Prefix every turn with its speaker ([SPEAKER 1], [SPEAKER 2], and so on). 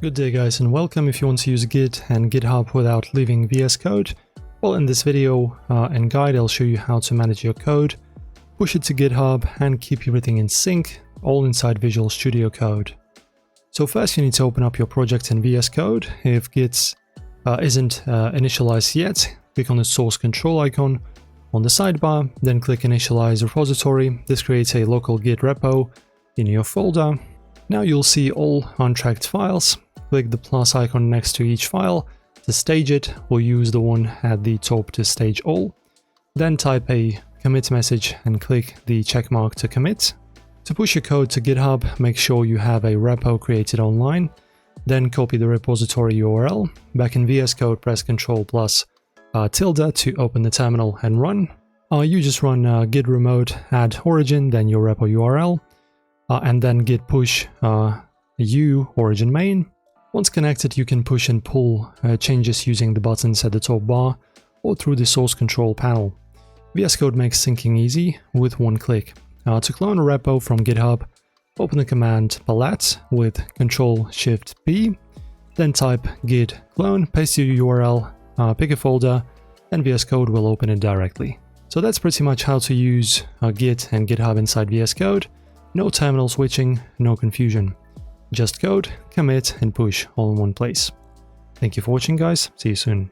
[SPEAKER 1] Good day guys and welcome. If you want to use Git and GitHub without leaving VS Code, well, in this video and guide I'll show you how to manage your code, push it to GitHub and keep everything in sync, all inside Visual Studio Code. So first you need to open up your project in VS Code. If Git isn't initialized yet, click on the source control icon on the sidebar, then click Initialize Repository. This creates a local Git repo in your folder. Now you'll see all untracked files. Click the plus icon next to each file to stage it. We'll use the one at the top to stage all. Then type a commit message and click the check mark to commit. To push your code to GitHub, make sure you have a repo created online. Then copy the repository URL. Back in VS Code, press Ctrl plus tilde to open the terminal and run. You just run git remote add origin, then your repo URL, and then git push u origin main. Once connected, you can push and pull changes using the buttons at the top bar or through the source control panel. VS Code makes syncing easy with one click. To clone a repo from GitHub, open the command palet with Ctrl-Shift-P, then type git clone, paste your URL, pick a folder, and VS Code will open it directly. So that's pretty much how to use Git and GitHub inside VS Code. No terminal switching, no confusion. Just code, commit, and push all in one place. Thank you for watching guys, see you soon.